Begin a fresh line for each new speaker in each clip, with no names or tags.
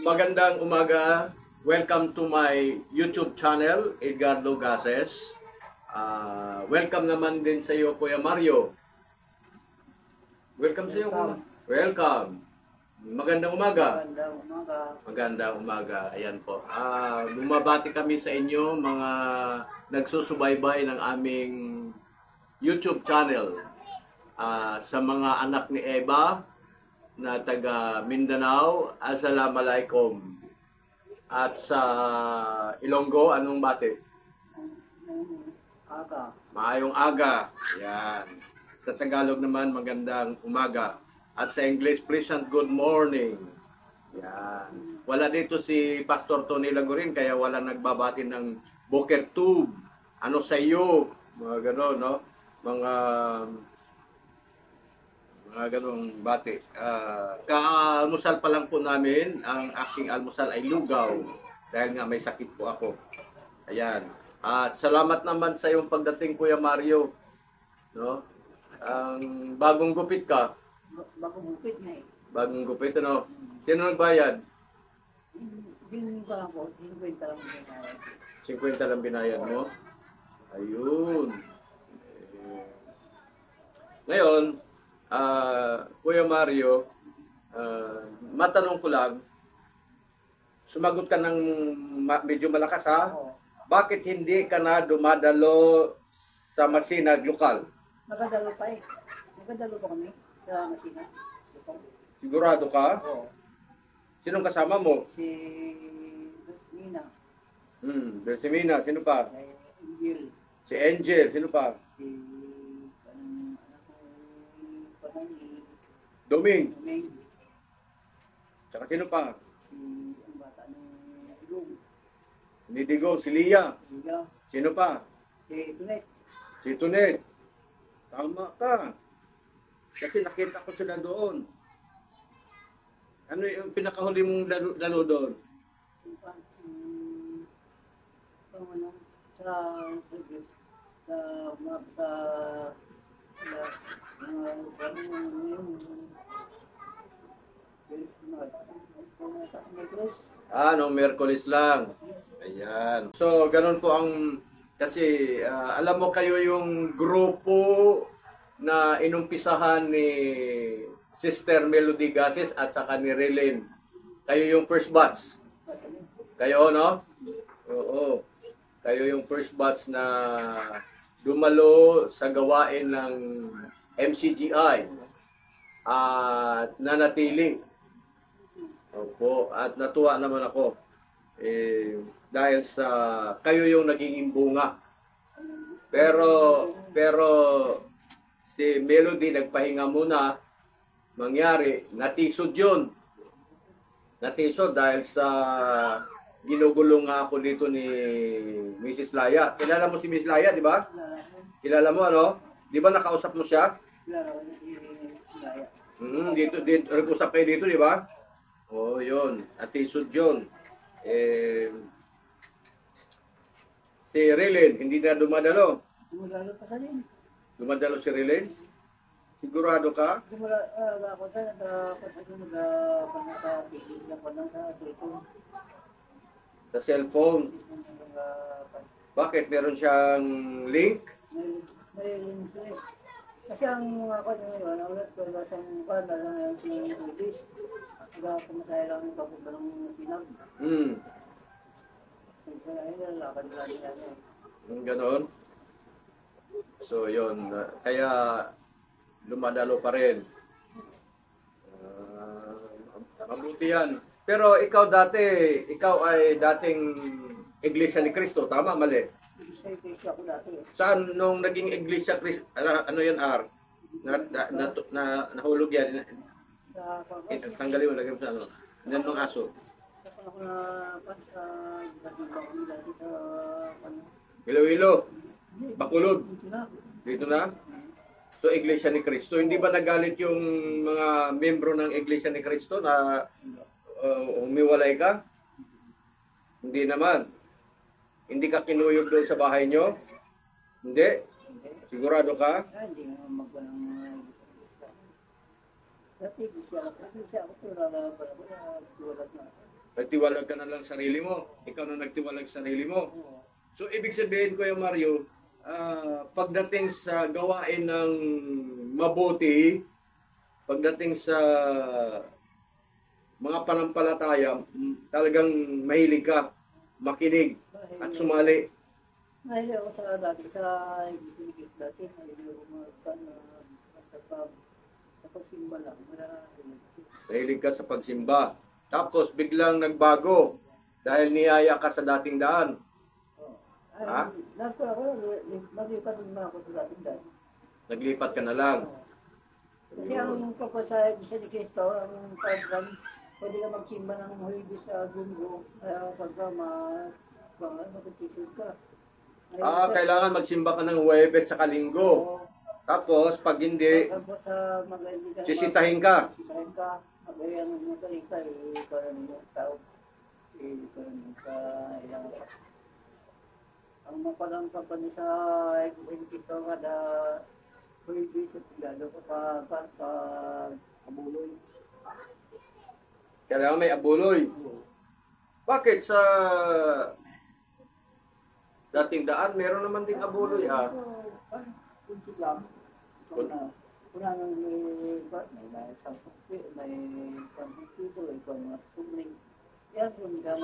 Magandang umaga. Welcome to my YouTube channel, Edgardo Gases. Welcome naman din sa iyo, Kuya Mario. Welcome sa iyo. Welcome. Magandang umaga.
Magandang umaga.
Magandang umaga. Ayan po. Bumabati kami sa inyo, mga nagsusubaybay ng aming YouTube channel. Sa mga anak ni Eva na taga Mindanao, Assalamualaikum. At sa Ilonggo, anong bati?
Aga.
Maayong aga. Yan. Sa Tagalog naman, magandang umaga. At sa English, pleasant good morning. Yan. Wala dito si Pastor Tony Lagurin, kaya wala nagbabati ng Boker Tube. Ano sa iyo? Mga gano'n, no? Mga ganong bati. Ka-almusal pa lang po namin. Ang aking almusal ay lugaw. Dahil nga may sakit po ako. Ayan. At salamat naman sa iyong pagdating, Kuya Mario. No? Ang bagong gupit ka.
Bagong bukit na eh.
Bagong gupit, ano? Sino nagbayad?
Din ko lang po. 50 lang binayad.
50 lang binayad mo? Ayun. Ngayon, Kuya Mario, matanong ko lang, sumagot ka ng medyo malakas ha?
Oo.
Bakit hindi ka na dumadalo sa Masinag lokal?
Nagadalo pa eh. Nagadalo pa kami sa Masina.
Sigurado ka?
Oo.
Sinong kasama mo?
Si Nina.
Belsimina, sino pa?
Kay Angel.
Si Angel, sino pa?
Si anak ni Pamani.
Doming,
Domeng.
tsaka sino pa?
Si ang bata ni Ilong.
Ni Digo, si Lia,
Liga.
sino pa?
Si Tunet.
Si Tunet. Tama ka. Kasi nakita ko sila doon. Ano yung pinakahuli mong dalo doon?
Ano, sa
Nung Miyerkules lang. Ayan. So, ganun po ang, kasi alam mo kayo yung grupo na inumpisahan ni Sister Melody Gases at saka ni Relin. Kayo yung first batch. Kayo, no? Oo. Kayo yung first batch na dumalo sa gawain ng MCGI at nanatili. Opo. At natuwa naman ako. Dahil sa kayo yung naging bunga. Pero si Melody nagpahinga muna. Mangyari, natisod yun. Natisod dahil sa ginugulong nga ako dito ni Mrs. Laya. Kilala mo si Mrs. Laya, di ba? Kilala mo, ano? Di ba nakausap mo siya? Dito, nag-usap kayo dito, di ba? Oh, yun. Natisod yun. Si Rilin, hindi na dumadalo.
Dumadalo pa sa rin.
Dumadalo si Rilin? Sigurado ka?
Dumadalo ako sa nagpanatigil na po ng cellphone.
Sa cellphone. Bakit? Meron siyang link?
May link eh. Kasi ang ako ngayon, ulit ko ba sa mukha na lang yung sinibis. Kaya pumasaya lang yung papunta ng Sinag. Kaya ayun, lakad lang nila.
Ganon. So, yun. Kaya, lumadalo pa rin. Mabuti yan. Pero ikaw ay dating Iglesia ni Cristo. Tama, mali?
Iglesia ako dati.
Saan nung naging Iglesia Cristo? Ano yan, R? Nahulog yan. Tanggalin mo, lagay mo sa ano. Yan ng aso.
Ako na sa kami dati sa
Iloilo. Bakulod.
dito na.
Dito na. So, Iglesia ni Cristo. Hindi ba nagalit yung mga membro ng Iglesia ni Cristo na umiwalay ka? Hindi naman. Hindi ka kinuyog doon sa bahay nyo? Hindi? Sigurado ka?
Hindi naman magwalang Dati, siya ako pero nagsulat na.
Nagtiwalag ka na lang sa sarili mo. Ikaw na nagtiwalag sa sarili mo.
Oo.
So, ibig sabihin, Kuya Mario, pagdating sa gawain ng mabuti, pagdating sa mga panampalataya, talagang mahilig ka, makinig, at sumali.
Mahilig ako sa dati, sa Iglesia dati, mahilig ako sa pagsimba lang.
Mahilig ka sa pagsimba. Tapos, biglang nagbago dahil niyaya ka sa dating daan. Ha?
Naglipat din ba ako sa dating daan?
Naglipat ka na lang.
Kasi ang pagpasahid sa ni Cristo, ang program, pwede ka magsimba ng huwibis sa Linggo, pagka magkikisod ka.
Kailangan magsimba ka ng Huwebes sa Linggo. Tapos, pag hindi,
Tapos
sisitahin ka.
sisitahin ka, mag-ayang magaling ka, parang yung tao, parang sa ilang ang mapalang kampanya sa Cristo kada huwibis at lalo ka kabuloy.
Kailangan may abuloy. Bakit sa dating daan, meron naman ding abuloy ha?
Kunti lang. Kuna nang may sampukti, may sampukti, ikaw mga tubig. Yan, kung ka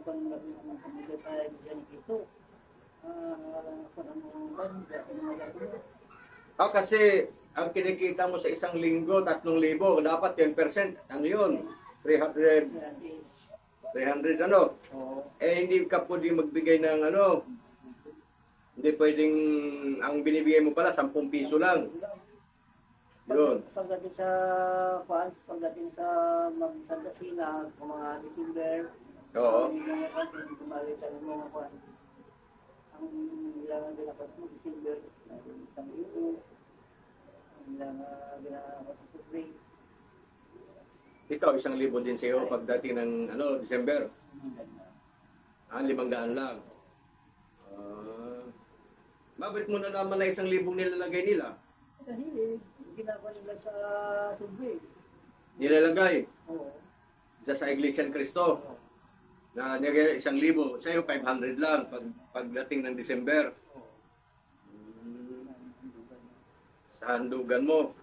pang-labi ng pamilya sa Iglesia ito,
Kasi ang kinikita mo sa isang linggo, 3,000, dapat 10%. Ano yun? 300 ano? Hindi ka pwedeng magbigay ng ano. Hindi pwedeng, ang binibigay mo pala, 10 piso lang. Yun.
Pagdating sa pagdating sa Magdasina, mga December,
Oo.
Kumali sa mga kwan. Ang ilangan ginapas mo, December, isang euro. Ang ilangan ginapas mo, free.
Ikaw, 1,000 din sa'yo pagdating ng December. 500 lang. Bakit mo na naman na 1,000 nilalagay nila?
Kasi ginagawa nila sa subway.
Nilalagay
Oo.
sa Iglesia ni Cristo. Na nilagay 1,000. Sa'yo, 500 lang pagdating ng December. Sa handugan mo.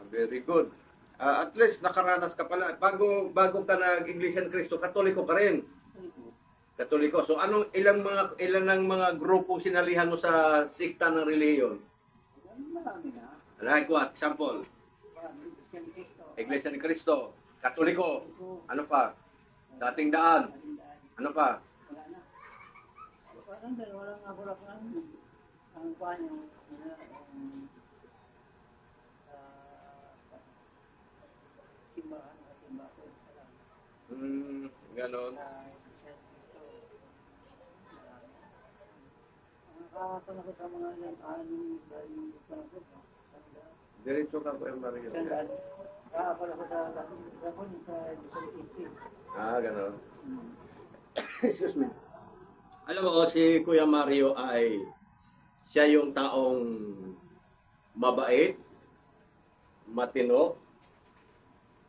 Very good. At least nakaranas ka pala. Bago ka nag-Iglesia ni Cristo, Katoliko ka rin. Katoliko. So ilan ng mga grupo sinalihan mo sa sikta ng reliyon?
Marami na.
Like what? Example?
Marami. Cristo.
Iglesia ni Cristo, Katoliko, ano pa? Dating daan, ano pa?
Wala na. Parang walang aburak lang. Ang kwan yung simbahan o simbahan.
Ganon.
Nakakapala ko sa mga aning dahil panapot.
Diretso ka po yung Mario.
Nakakapala ko sa lakon sa Isang
Ganon. Excuse me. Alam mo, si Kuya Mario ay siya yung taong mabait, matino,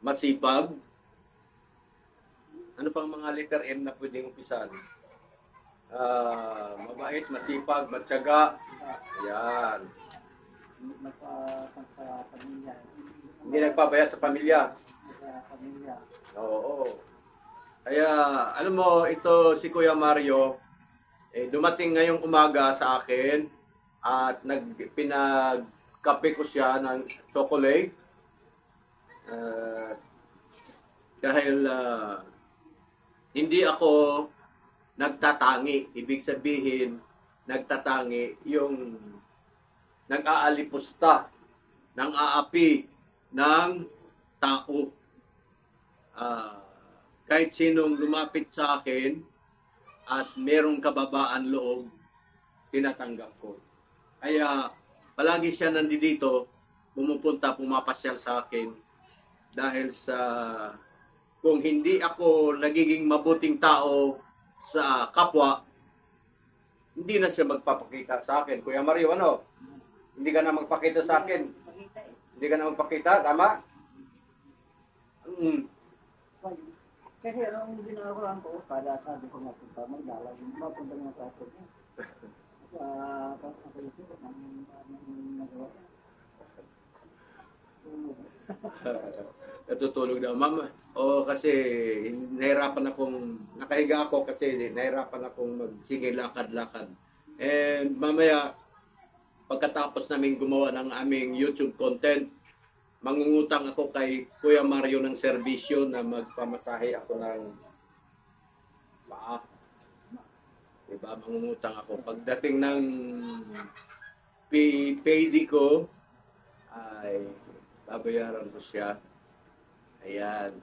masipag. Ano pang mga letter M na pwedeng umpisan? Mabait, masipag, matyaga. Yan.
sa pamilya.
Hindi nagpabayat sa pamilya.
Sa pamilya.
Oo. Kaya, alam mo, ito si Kuya Mario, dumating ngayong umaga sa akin at pinagkape ko siya ng chocolate. Dahil hindi ako nagtatangi. Ibig sabihin, nagtatangi yung nag-aalipusta, ng aapi ng tao. Kahit sinong lumapit sa akin at merong kababaan loob, tinatanggap ko. Kaya palagi siya nandito, pumapasyal sa akin dahil sa kung hindi ako nagiging mabuting tao sa kapwa, hindi na siya magpapakita sa akin. Kuya Mario, ano? Hindi ka na magpakita sa akin. Hindi ka na magpakita, tama?
Kasi anong ginagawa ko, kada sabi ko mapunta, magdala, mapunta nga sa akin niya. Ako ito, ang nagawa niya.
Natutulog na. Ma'am, kasi nahirapan akong, nakahiga ako kasi nahirapan akong magsige lakad-lakad. And mamaya, pagkatapos namin gumawa ng aming YouTube content, mangungutang ako kay Kuya Mario ng serbisyo na magpamasahe ako ng paa. Diba? Mangungutang ako. Pagdating ng payday ko, ay babayaran ko siya. Ayan.